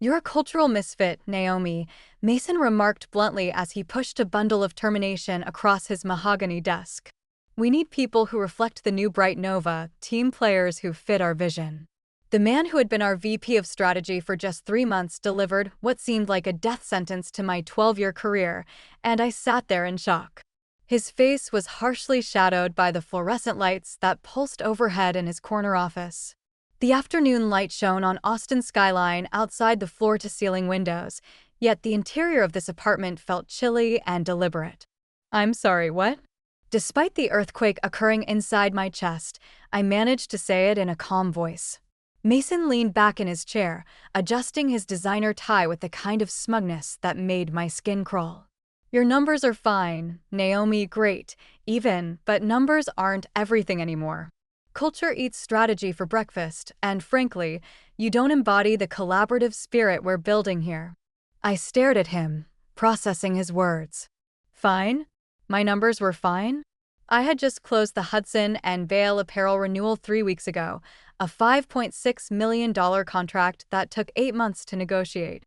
"You're a cultural misfit, Naomi," Mason remarked bluntly as he pushed a bundle of termination across his mahogany desk. "We need people who reflect the new Bright Nova, team players who fit our vision." The man who had been our VP of strategy for just 3 months delivered what seemed like a death sentence to my 12-year career, and I sat there in shock. His face was harshly shadowed by the fluorescent lights that pulsed overhead in his corner office. The afternoon light shone on Austin's skyline outside the floor-to-ceiling windows, yet the interior of this apartment felt chilly and deliberate. "I'm sorry, what?" Despite the earthquake occurring inside my chest, I managed to say it in a calm voice. Mason leaned back in his chair, adjusting his designer tie with the kind of smugness that made my skin crawl. "Your numbers are fine, Naomi, great, even, but numbers aren't everything anymore. Culture eats strategy for breakfast, and frankly, you don't embody the collaborative spirit we're building here." I stared at him, processing his words. Fine? My numbers were fine? I had just closed the Hudson and Vale apparel renewal 3 weeks ago, a $5.6 million contract that took 8 months to negotiate.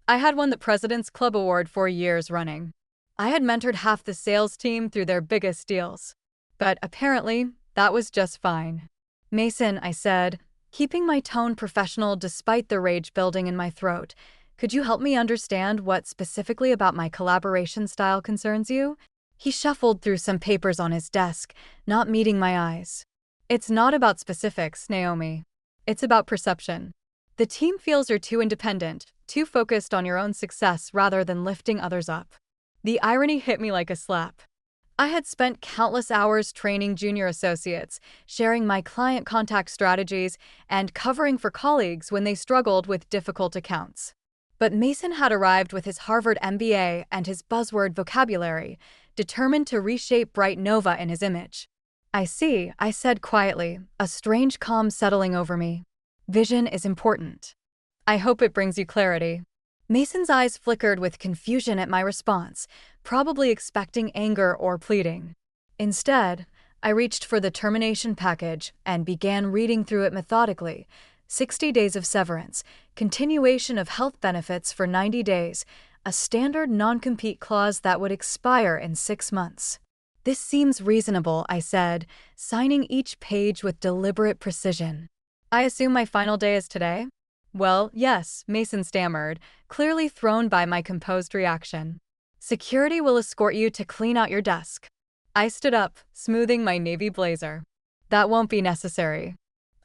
I had won the President's Club Award 4 years running. I had mentored half the sales team through their biggest deals. But apparently, that was just fine. "Mason," I said, keeping my tone professional despite the rage building in my throat, "could you help me understand what specifically about my collaboration style concerns you?" He shuffled through some papers on his desk, not meeting my eyes. "It's not about specifics, Naomi. It's about perception. The team feels you're too independent, too focused on your own success rather than lifting others up." The irony hit me like a slap. I had spent countless hours training junior associates, sharing my client contact strategies, and covering for colleagues when they struggled with difficult accounts. But Mason had arrived with his Harvard MBA and his buzzword vocabulary, determined to reshape Bright Nova in his image. "I see," I said quietly, a strange calm settling over me. "Vision is important. I hope it brings you clarity." Mason's eyes flickered with confusion at my response, probably expecting anger or pleading. Instead, I reached for the termination package and began reading through it methodically. 60 days of severance, continuation of health benefits for 90 days, a standard non-compete clause that would expire in 6 months. "This seems reasonable," I said, signing each page with deliberate precision. "I assume my final day is today?" "Well, yes," Mason stammered, clearly thrown by my composed reaction. "Security will escort you to clean out your desk." I stood up, smoothing my navy blazer. "That won't be necessary.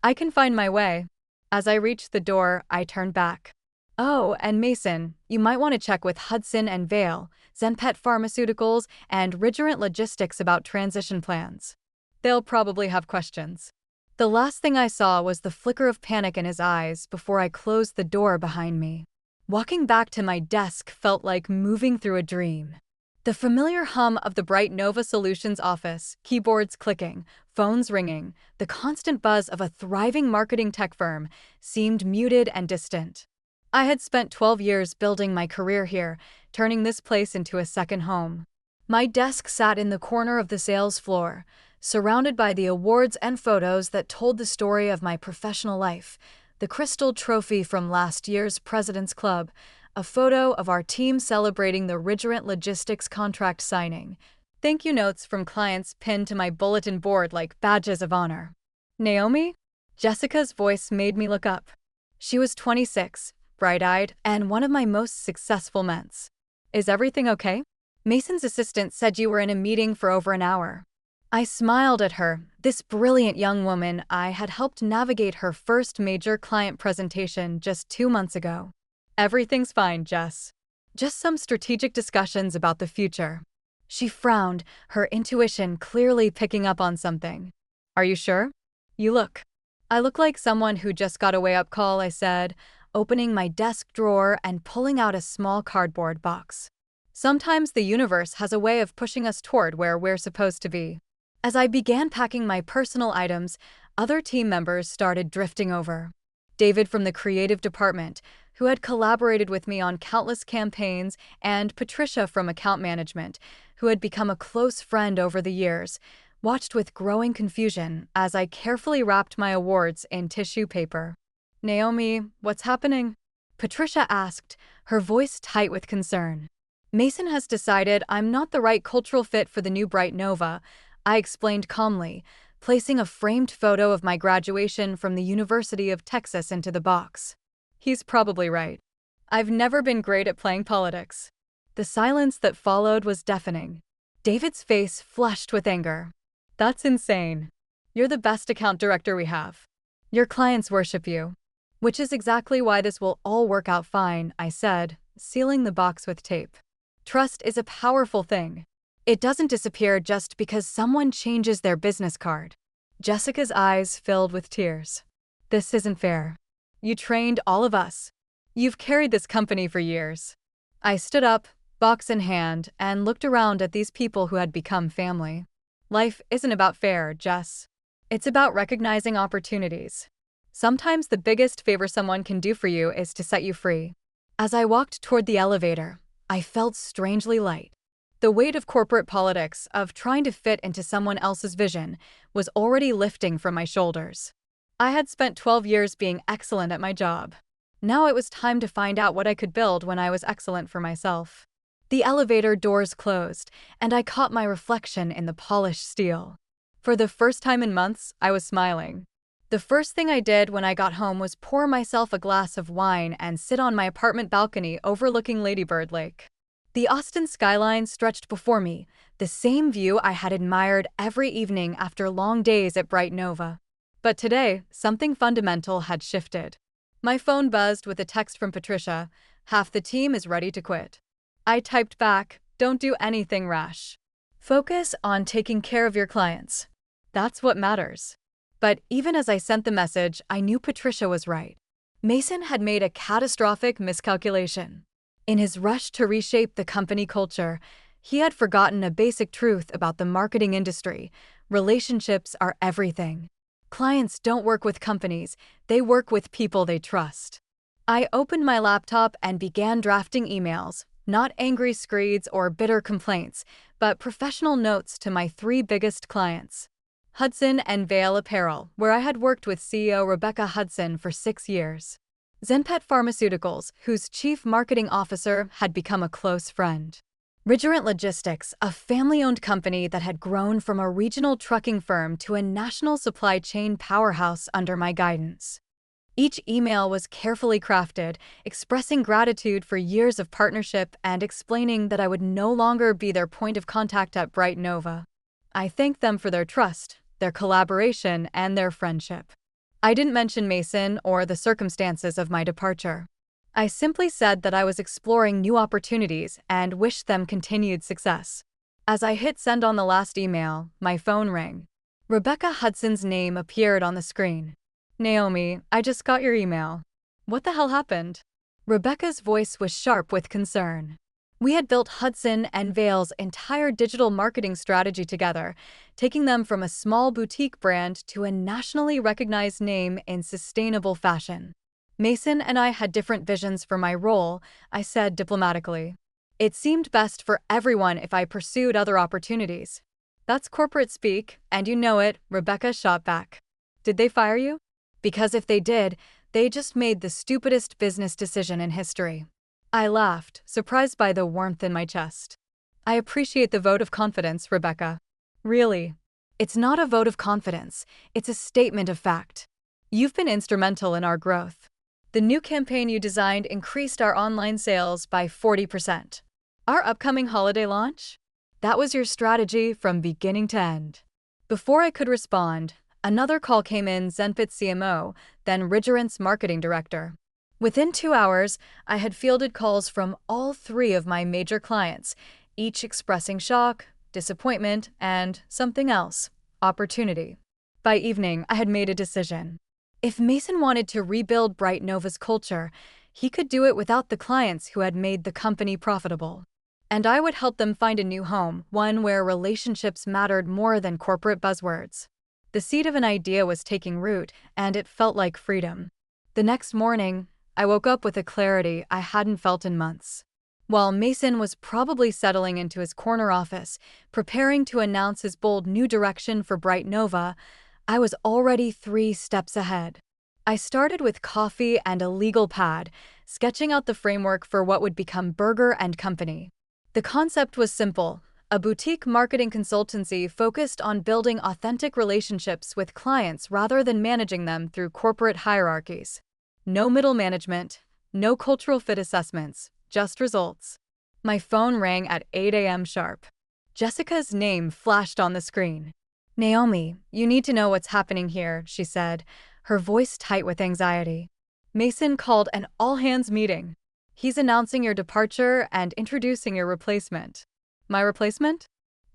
I can find my way." As I reached the door, I turned back. "Oh, and Mason, you might want to check with Hudson and Vale, Zenpet Pharmaceuticals, and Rigorant Logistics about transition plans. They'll probably have questions." The last thing I saw was the flicker of panic in his eyes before I closed the door behind me. Walking back to my desk felt like moving through a dream. The familiar hum of the Bright Nova Solutions office, keyboards clicking, phones ringing, the constant buzz of a thriving marketing tech firm, seemed muted and distant. I had spent 12 years building my career here, turning this place into a second home. My desk sat in the corner of the sales floor, surrounded by the awards and photos that told the story of my professional life. The crystal trophy from last year's President's Club, a photo of our team celebrating the Rigorant Logistics contract signing, thank you notes from clients pinned to my bulletin board like badges of honor. "Naomi?" Jessica's voice made me look up. She was 26, bright-eyed, and one of my most successful ments. "Is everything okay? Mason's assistant said you were in a meeting for over an hour." I smiled at her, this brilliant young woman I had helped navigate her first major client presentation just 2 months ago. "Everything's fine, Jess. Just some strategic discussions about the future." She frowned, her intuition clearly picking up on something. "Are you sure? You look." "I look like someone who just got a wake-up call," I said, opening my desk drawer and pulling out a small cardboard box. "Sometimes the universe has a way of pushing us toward where we're supposed to be." As I began packing my personal items, other team members started drifting over. David from the creative department, who had collaborated with me on countless campaigns, and Patricia from account management, who had become a close friend over the years, watched with growing confusion as I carefully wrapped my awards in tissue paper. "Naomi, what's happening?" Patricia asked, her voice tight with concern. Mason has decided I'm not the right cultural fit for the new Bright Nova, I explained calmly, placing a framed photo of my graduation from the University of Texas into the box. He's probably right. I've never been great at playing politics. The silence that followed was deafening. David's face flushed with anger. That's insane. You're the best account director we have. Your clients worship you. Which is exactly why this will all work out fine, I said, sealing the box with tape. Trust is a powerful thing. It doesn't disappear just because someone changes their business card. Jessica's eyes filled with tears. This isn't fair. You trained all of us. You've carried this company for years. I stood up, box in hand, and looked around at these people who had become family. Life isn't about fair, Jess. It's about recognizing opportunities. Sometimes the biggest favor someone can do for you is to set you free. As I walked toward the elevator, I felt strangely light. The weight of corporate politics, of trying to fit into someone else's vision, was already lifting from my shoulders. I had spent 12 years being excellent at my job. Now it was time to find out what I could build when I was excellent for myself. The elevator doors closed, and I caught my reflection in the polished steel. For the first time in months, I was smiling. The first thing I did when I got home was pour myself a glass of wine and sit on my apartment balcony overlooking Lady Bird Lake. The Austin skyline stretched before me, the same view I had admired every evening after long days at Bright Nova. But today, something fundamental had shifted. My phone buzzed with a text from Patricia. Half the team is ready to quit. I typed back, don't do anything rash. Focus on taking care of your clients. That's what matters. But even as I sent the message, I knew Patricia was right. Mason had made a catastrophic miscalculation. In his rush to reshape the company culture, he had forgotten a basic truth about the marketing industry. Relationships are everything. Clients don't work with companies, they work with people they trust. I opened my laptop and began drafting emails, not angry screeds or bitter complaints, but professional notes to my 3 biggest clients. Hudson and Vale Apparel, where I had worked with CEO Rebecca Hudson for 6 years. Zenpet Pharmaceuticals, whose chief marketing officer had become a close friend. Revengereddit Logistics, a family-owned company that had grown from a regional trucking firm to a national supply chain powerhouse under my guidance. Each email was carefully crafted, expressing gratitude for years of partnership and explaining that I would no longer be their point of contact at Bright Nova. I thanked them for their trust, their collaboration, and their friendship. I didn't mention Mason or the circumstances of my departure. I simply said that I was exploring new opportunities and wished them continued success. As I hit send on the last email, my phone rang. Rebecca Hudson's name appeared on the screen. Naomi, I just got your email. What the hell happened? Rebecca's voice was sharp with concern. We had built Hudson and Vale's entire digital marketing strategy together, taking them from a small boutique brand to a nationally recognized name in sustainable fashion. Mason and I had different visions for my role, I said diplomatically. It seemed best for everyone if I pursued other opportunities. That's corporate speak, and you know it, Rebecca shot back. Did they fire you? Because if they did, they just made the stupidest business decision in history. I laughed, surprised by the warmth in my chest. I appreciate the vote of confidence, Rebecca. Really? It's not a vote of confidence, it's a statement of fact. You've been instrumental in our growth. The new campaign you designed increased our online sales by 40%. Our upcoming holiday launch? That was your strategy from beginning to end. Before I could respond, another call came in. Zenpet CMO, then Revengereddit's marketing director. Within 2 hours, I had fielded calls from all 3 of my major clients, each expressing shock, disappointment, and something else, opportunity. By evening, I had made a decision. If Mason wanted to rebuild Bright Nova's culture, he could do it without the clients who had made the company profitable. And I would help them find a new home, one where relationships mattered more than corporate buzzwords. The seed of an idea was taking root, and it felt like freedom. The next morning, I woke up with a clarity I hadn't felt in months. While Mason was probably settling into his corner office, preparing to announce his bold new direction for Bright Nova, I was already 3 steps ahead. I started with coffee and a legal pad, sketching out the framework for what would become Burger and Company. The concept was simple: a boutique marketing consultancy focused on building authentic relationships with clients rather than managing them through corporate hierarchies. No middle management, no cultural fit assessments, just results. My phone rang at 8 a.m. sharp. Jessica's name flashed on the screen. "Naomi, you need to know what's happening here," she said, her voice tight with anxiety. "Mason called an all-hands meeting. He's announcing your departure and introducing your replacement." "My replacement?"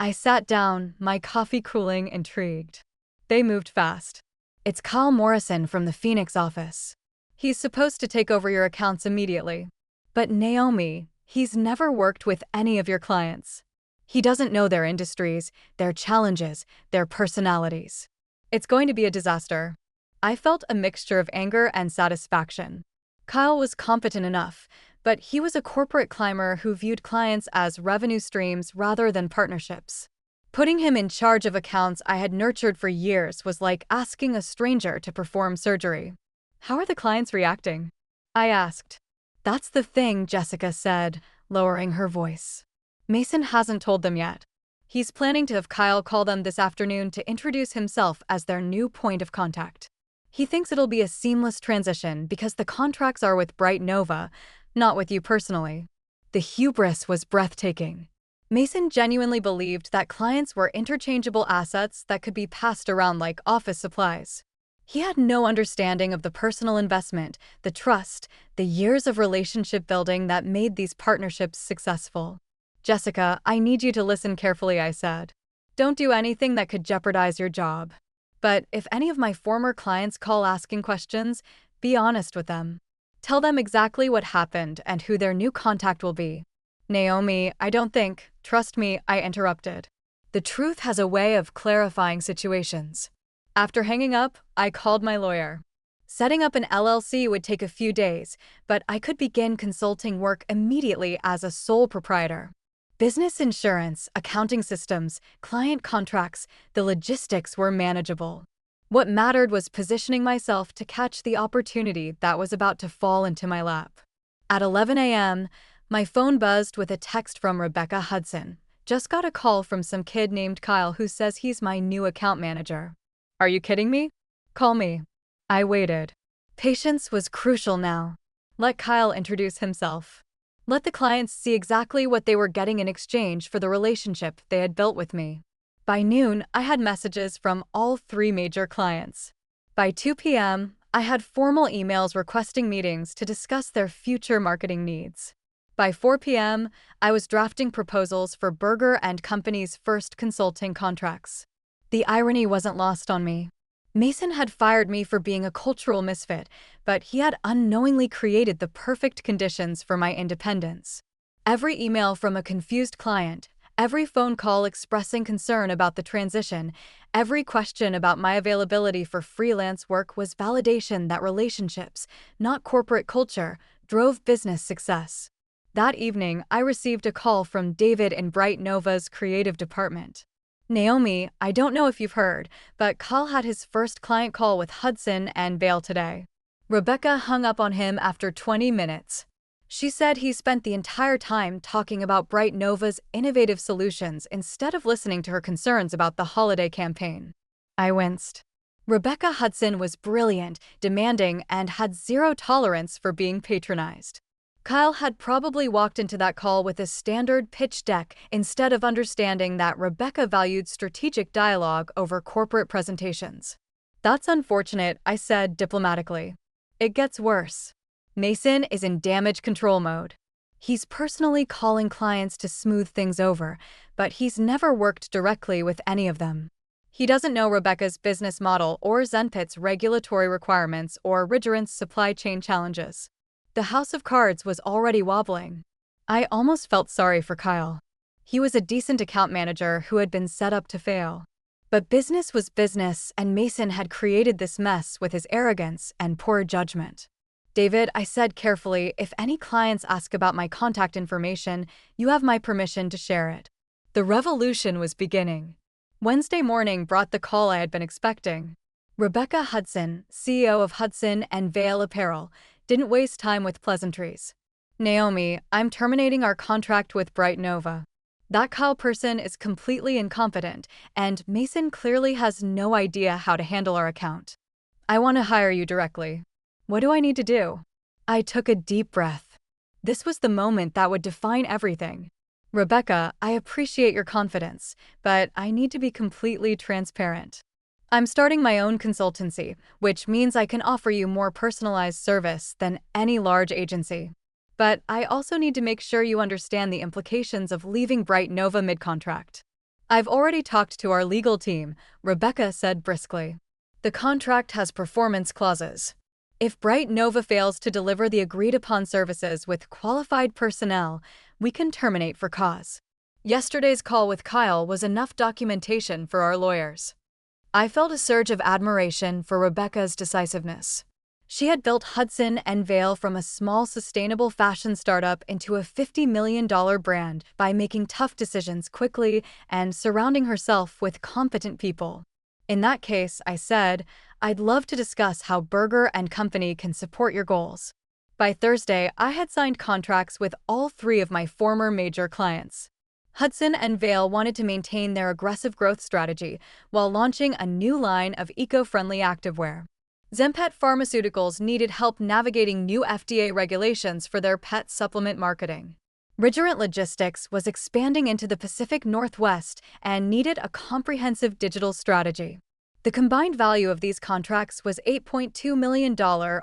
I sat down, my coffee cooling, intrigued. They moved fast. "It's Kyle Morrison from the Phoenix office. He's supposed to take over your accounts immediately." "But Naomi, he's never worked with any of your clients. He doesn't know their industries, their challenges, their personalities. It's going to be a disaster." I felt a mixture of anger and satisfaction. Kyle was competent enough, but he was a corporate climber who viewed clients as revenue streams rather than partnerships. Putting him in charge of accounts I had nurtured for years was like asking a stranger to perform surgery. "How are the clients reacting?" I asked. "That's the thing," Jessica said, lowering her voice. "Mason hasn't told them yet. He's planning to have Kyle call them this afternoon to introduce himself as their new point of contact. He thinks it'll be a seamless transition because the contracts are with Bright Nova, not with you personally." The hubris was breathtaking. Mason genuinely believed that clients were interchangeable assets that could be passed around like office supplies. He had no understanding of the personal investment, the trust, the years of relationship building that made these partnerships successful. "Jessica, I need you to listen carefully," I said. "Don't do anything that could jeopardize your job. But if any of my former clients call asking questions, be honest with them. Tell them exactly what happened and who their new contact will be." "Naomi, I don't think, trust me," I interrupted. "The truth has a way of clarifying situations." After hanging up, I called my lawyer. Setting up an LLC would take a few days, but I could begin consulting work immediately as a sole proprietor. Business insurance, accounting systems, client contracts, the logistics were manageable. What mattered was positioning myself to catch the opportunity that was about to fall into my lap. At 11 a.m., my phone buzzed with a text from Rebecca Hudson. "Just got a call from some kid named Kyle who says he's my new account manager." "Are you kidding me? Call me." I waited. Patience was crucial now. Let Kyle introduce himself. Let the clients see exactly what they were getting in exchange for the relationship they had built with me. By noon, I had messages from all 3 major clients. By 2 p.m., I had formal emails requesting meetings to discuss their future marketing needs. By 4 p.m., I was drafting proposals for Burger and Company's first consulting contracts. The irony wasn't lost on me. Mason had fired me for being a cultural misfit, but he had unknowingly created the perfect conditions for my independence. Every email from a confused client, every phone call expressing concern about the transition, every question about my availability for freelance work was validation that relationships, not corporate culture, drove business success. That evening, I received a call from David in Bright Nova's creative department. "Naomi, I don't know if you've heard, but Kyle had his first client call with Hudson and Vale today." Rebecca hung up on him after 20 minutes. She said he spent the entire time talking about Bright Nova's innovative solutions instead of listening to her concerns about the holiday campaign. I winced. Rebecca Hudson was brilliant, demanding, and had zero tolerance for being patronized. Kyle had probably walked into that call with a standard pitch deck instead of understanding that Rebecca valued strategic dialogue over corporate presentations. "That's unfortunate," I said diplomatically. "It gets worse. Mason is in damage control mode. He's personally calling clients to smooth things over, but he's never worked directly with any of them. He doesn't know Rebecca's business model or Zenpit's regulatory requirements or Rigorant's supply chain challenges. The house of cards was already wobbling." I almost felt sorry for Kyle. He was a decent account manager who had been set up to fail. But business was business, and Mason had created this mess with his arrogance and poor judgment. "David," I said carefully, "if any clients ask about my contact information, you have my permission to share it." The revolution was beginning. Wednesday morning brought the call I had been expecting. Rebecca Hudson, CEO of Hudson and Vale Apparel, Didn't waste time with pleasantries. Naomi, I'm terminating our contract with Bright Nova. That Kyle person is completely incompetent, and Mason clearly has no idea how to handle our account. I want to hire you directly. What do I need to do? I took a deep breath. This was the moment that would define everything. Rebecca, I appreciate your confidence, but I need to be completely transparent. I'm starting my own consultancy, which means I can offer you more personalized service than any large agency. But I also need to make sure you understand the implications of leaving Bright Nova mid-contract. I've already talked to our legal team, Rebecca said briskly. The contract has performance clauses. If Bright Nova fails to deliver the agreed-upon services with qualified personnel, we can terminate for cause. Yesterday's call with Kyle was enough documentation for our lawyers. I felt a surge of admiration for Rebecca's decisiveness. She had built Hudson and Vale from a small sustainable fashion startup into a $50 million brand by making tough decisions quickly and surrounding herself with competent people. In that case, I said, I'd love to discuss how Berger and Company can support your goals. By Thursday, I had signed contracts with all 3 of my former major clients. Hudson and Vale wanted to maintain their aggressive growth strategy while launching a new line of eco-friendly activewear. Zempet Pharmaceuticals needed help navigating new FDA regulations for their pet supplement marketing. Revengereddit Logistics was expanding into the Pacific Northwest and needed a comprehensive digital strategy. The combined value of these contracts was $8.2 million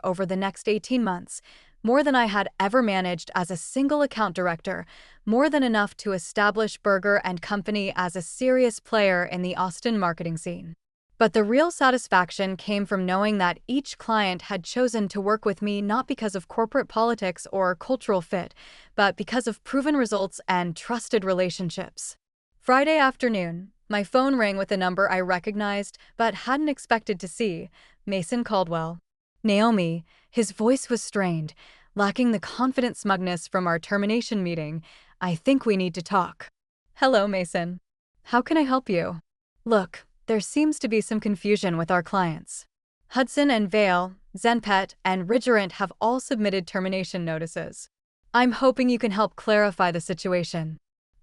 over the next 18 months, more than I had ever managed as a single account director, more than enough to establish Berger and Company as a serious player in the Austin marketing scene. But the real satisfaction came from knowing that each client had chosen to work with me not because of corporate politics or cultural fit, but because of proven results and trusted relationships. Friday afternoon, my phone rang with a number I recognized but hadn't expected to see, Mason Caldwell. Naomi, his voice was strained, lacking the confident smugness from our termination meeting. I think we need to talk. Hello, Mason. How can I help you? Look, there seems to be some confusion with our clients. Hudson and Vale, Zempet, and Revengereddit have all submitted termination notices. I'm hoping you can help clarify the situation.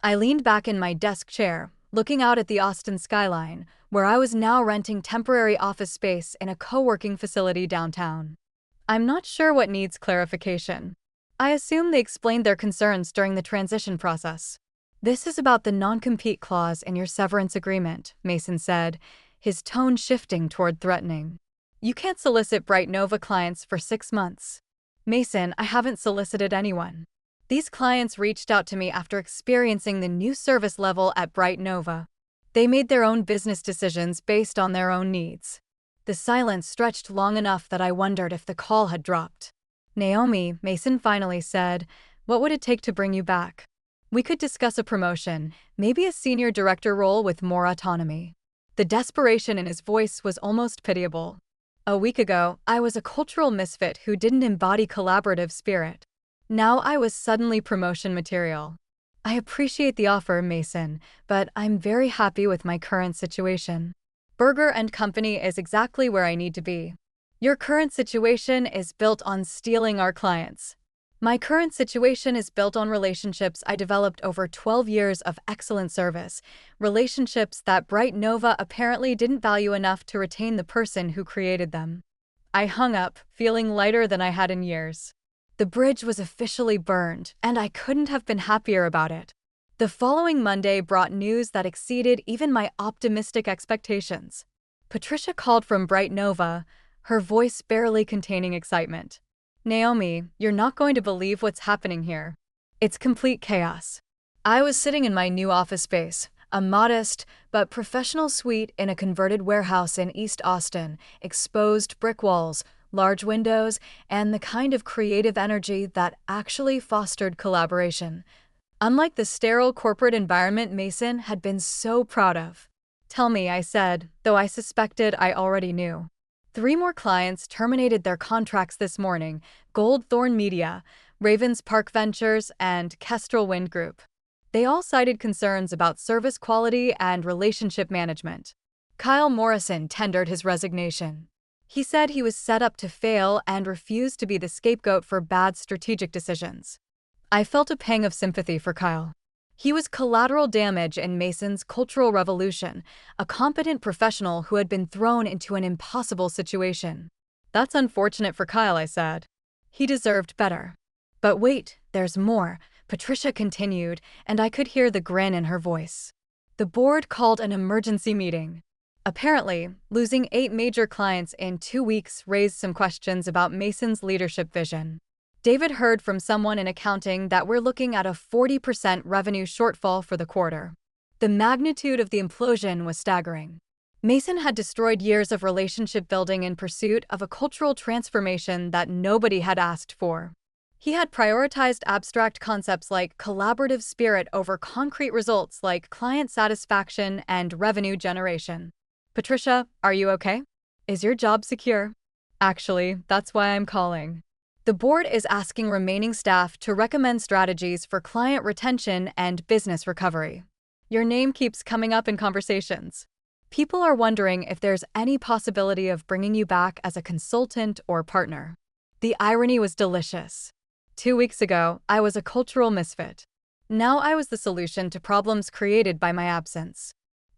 I leaned back in my desk chair, looking out at the Austin skyline, where I was now renting temporary office space in a co-working facility downtown. I'm not sure what needs clarification. I assume they explained their concerns during the transition process. This is about the non-compete clause in your severance agreement, Mason said, his tone shifting toward threatening. You can't solicit Bright Nova clients for 6 months. Mason, I haven't solicited anyone. These clients reached out to me after experiencing the new service level at Bright Nova. They made their own business decisions based on their own needs. The silence stretched long enough that I wondered if the call had dropped. Naomi, Mason finally said, what would it take to bring you back? We could discuss a promotion, maybe a senior director role with more autonomy. The desperation in his voice was almost pitiable. A week ago, I was a cultural misfit who didn't embody collaborative spirit. Now I was suddenly promotion material. I appreciate the offer, Mason, but I'm very happy with my current situation. Berger and Company is exactly where I need to be. Your current situation is built on stealing our clients. My current situation is built on relationships I developed over 12 years of excellent service, relationships that Bright Nova apparently didn't value enough to retain the person who created them. I hung up, feeling lighter than I had in years. The bridge was officially burned, and I couldn't have been happier about it. The following Monday brought news that exceeded even my optimistic expectations. Patricia called from Bright Nova, her voice barely containing excitement. Naomi, you're not going to believe what's happening here. It's complete chaos. I was sitting in my new office space, a modest but professional suite in a converted warehouse in East Austin, exposed brick walls, large windows, and the kind of creative energy that actually fostered collaboration. Unlike the sterile corporate environment Mason had been so proud of. Tell me, I said, though I suspected I already knew. 3 more clients terminated their contracts this morning: Goldthorn Media, Ravens Park Ventures, and Kestrel Wind Group. They all cited concerns about service quality and relationship management. Kyle Morrison tendered his resignation. He said he was set up to fail and refused to be the scapegoat for bad strategic decisions. I felt a pang of sympathy for Kyle. He was collateral damage in Mason's cultural revolution, a competent professional who had been thrown into an impossible situation. That's unfortunate for Kyle, I said. He deserved better. But wait, there's more, Patricia continued, and I could hear the grin in her voice. The board called an emergency meeting. Apparently, losing 8 major clients in 2 weeks raised some questions about Mason's leadership vision. David heard from someone in accounting that we're looking at a 40% revenue shortfall for the quarter. The magnitude of the implosion was staggering. Mason had destroyed years of relationship building in pursuit of a cultural transformation that nobody had asked for. He had prioritized abstract concepts like collaborative spirit over concrete results like client satisfaction and revenue generation. Patricia, are you okay? Is your job secure? Actually, that's why I'm calling. The board is asking remaining staff to recommend strategies for client retention and business recovery. Your name keeps coming up in conversations. People are wondering if there's any possibility of bringing you back as a consultant or partner. The irony was delicious. 2 weeks ago, I was a cultural misfit. Now I was the solution to problems created by my absence.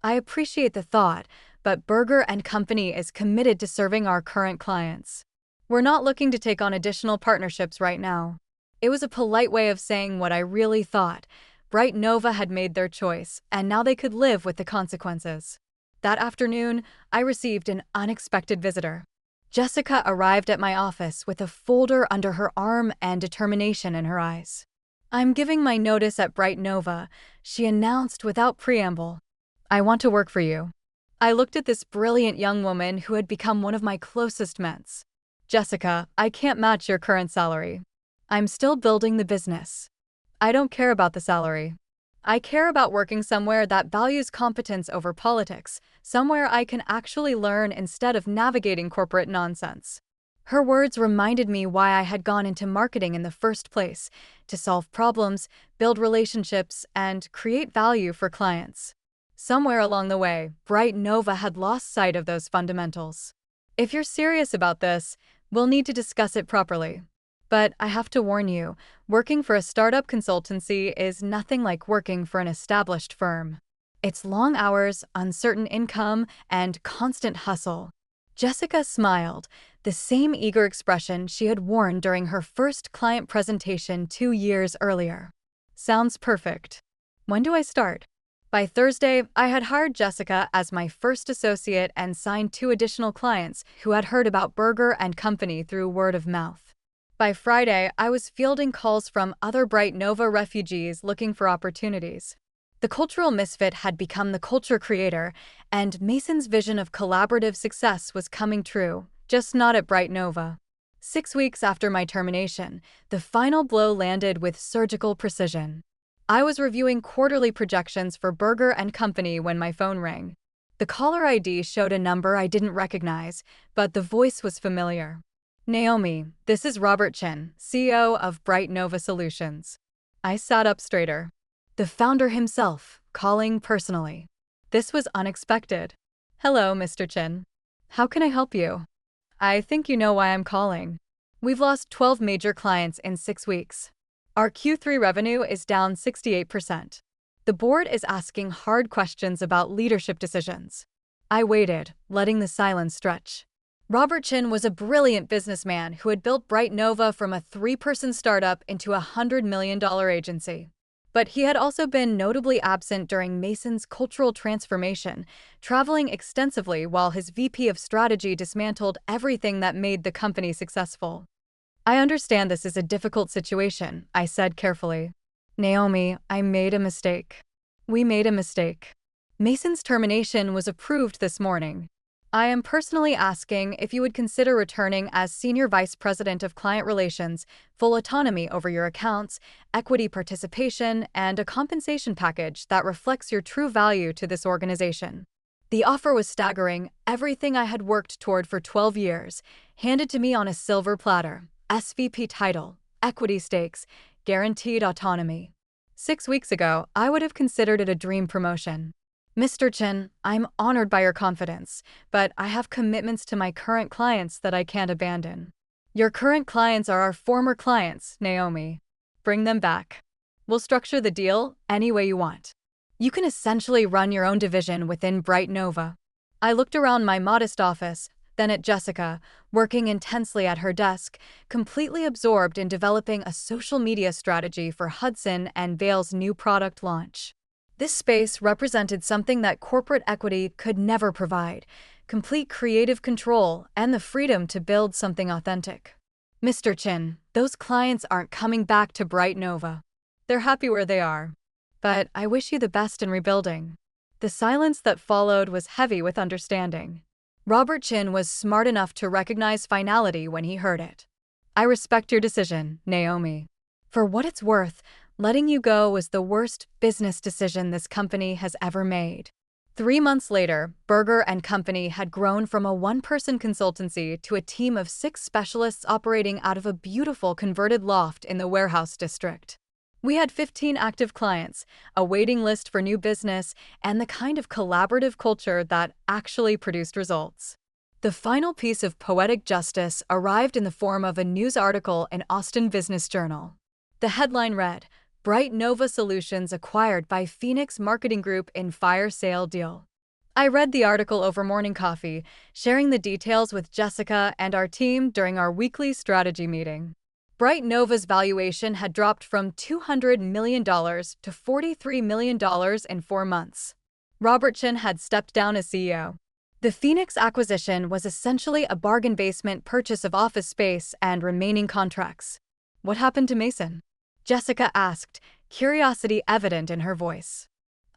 I appreciate the thought, but Burger & Company is committed to serving our current clients. We're not looking to take on additional partnerships right now. It was a polite way of saying what I really thought. Bright Nova had made their choice, and now they could live with the consequences. That afternoon, I received an unexpected visitor. Jessica arrived at my office with a folder under her arm and determination in her eyes. "I'm giving my notice at Bright Nova," she announced without preamble. "I want to work for you." I looked at this brilliant young woman who had become one of my closest mates. "Jessica, I can't match your current salary. I'm still building the business. I don't care about the salary. I care about working somewhere that values competence over politics, somewhere I can actually learn instead of navigating corporate nonsense." Her words reminded me why I had gone into marketing in the first place, to solve problems, build relationships, and create value for clients. Somewhere along the way, Bright Nova had lost sight of those fundamentals. "If you're serious about this, we'll need to discuss it properly. But I have to warn you, working for a startup consultancy is nothing like working for an established firm. It's long hours, uncertain income, and constant hustle." Jessica smiled, the same eager expression she had worn during her first client presentation 2 years earlier. "Sounds perfect. When do I start?" By Thursday, I had hired Jessica as my first associate and signed 2 additional clients who had heard about Burger & Company through word of mouth. By Friday, I was fielding calls from other Bright Nova refugees looking for opportunities. The cultural misfit had become the culture creator, and Mason's vision of collaborative success was coming true, just not at Bright Nova. 6 weeks after my termination, the final blow landed with surgical precision. I was reviewing quarterly projections for Burger & Company when my phone rang. The caller ID showed a number I didn't recognize, but the voice was familiar. "Naomi, this is Robert Chin, CEO of Bright Nova Solutions." I sat up straighter. The founder himself, calling personally. This was unexpected. "Hello, Mr. Chin. How can I help you?" "I think you know why I'm calling. We've lost 12 major clients in 6 weeks. Our Q3 revenue is down 68%. The board is asking hard questions about leadership decisions." I waited, letting the silence stretch. Robert Chin was a brilliant businessman who had built Bright Nova from a 3-person startup into a $100 million agency. But he had also been notably absent during Mason's cultural transformation, traveling extensively while his VP of strategy dismantled everything that made the company successful. "I understand this is a difficult situation," I said carefully. "Naomi, I made a mistake. We made a mistake. Mason's termination was approved this morning. I am personally asking if you would consider returning as Senior Vice President of Client Relations, full autonomy over your accounts, equity participation, and a compensation package that reflects your true value to this organization." The offer was staggering, everything I had worked toward for 12 years, handed to me on a silver platter. SVP title, equity stakes, guaranteed autonomy. 6 weeks ago, I would have considered it a dream promotion. Mr. Chin, I'm honored by your confidence, but I have commitments to my current clients that I can't abandon. Your current clients are our former clients, Naomi. Bring them back. We'll structure the deal any way you want. You can essentially run your own division within Bright Nova. I looked around my modest office, then at Jessica, working intensely at her desk, completely absorbed in developing a social media strategy for Hudson and Vale's new product launch. This space represented something that corporate equity could never provide: complete creative control and the freedom to build something authentic. Mr. Chin, those clients aren't coming back to Bright Nova. They're happy where they are. But I wish you the best in rebuilding. The silence that followed was heavy with understanding. Robert Chin was smart enough to recognize finality when he heard it. I respect your decision, Naomi. For what it's worth, letting you go was the worst business decision this company has ever made. 3 months later, Berger & Company had grown from a one-person consultancy to a team of 6 specialists operating out of a beautiful converted loft in the warehouse district. We had 15 active clients, a waiting list for new business, and the kind of collaborative culture that actually produced results. The final piece of poetic justice arrived in the form of a news article in Austin Business Journal. The headline read, "Bright Nova Solutions acquired by Phoenix Marketing Group in fire sale deal." I read the article over morning coffee, sharing the details with Jessica and our team during our weekly strategy meeting. Bright Nova's valuation had dropped from $200 million to $43 million in 4 months. Robert Chin had stepped down as CEO. The Phoenix acquisition was essentially a bargain basement purchase of office space and remaining contracts. What happened to Mason? Jessica asked, curiosity evident in her voice.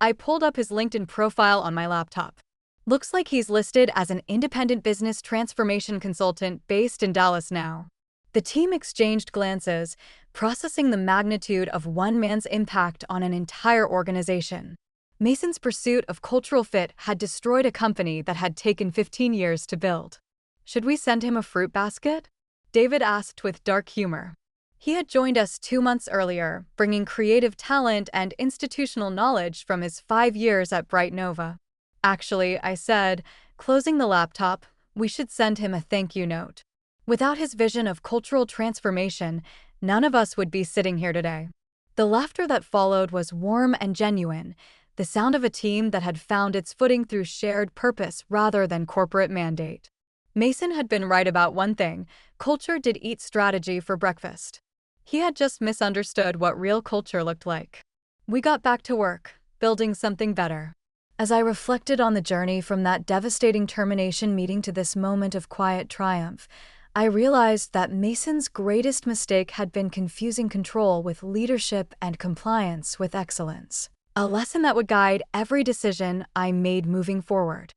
I pulled up his LinkedIn profile on my laptop. Looks like he's listed as an independent business transformation consultant based in Dallas now. The team exchanged glances, processing the magnitude of one man's impact on an entire organization. Mason's pursuit of cultural fit had destroyed a company that had taken 15 years to build. Should we send him a fruit basket? David asked with dark humor. He had joined us 2 months earlier, bringing creative talent and institutional knowledge from his 5 years at Bright Nova. Actually, I said, closing the laptop, we should send him a thank you note. Without his vision of cultural transformation, none of us would be sitting here today. The laughter that followed was warm and genuine, the sound of a team that had found its footing through shared purpose rather than corporate mandate. Mason had been right about one thing: culture did eat strategy for breakfast. He had just misunderstood what real culture looked like. We got back to work, building something better. As I reflected on the journey from that devastating termination meeting to this moment of quiet triumph, I realized that Mason's greatest mistake had been confusing control with leadership and compliance with excellence. A lesson that would guide every decision I made moving forward.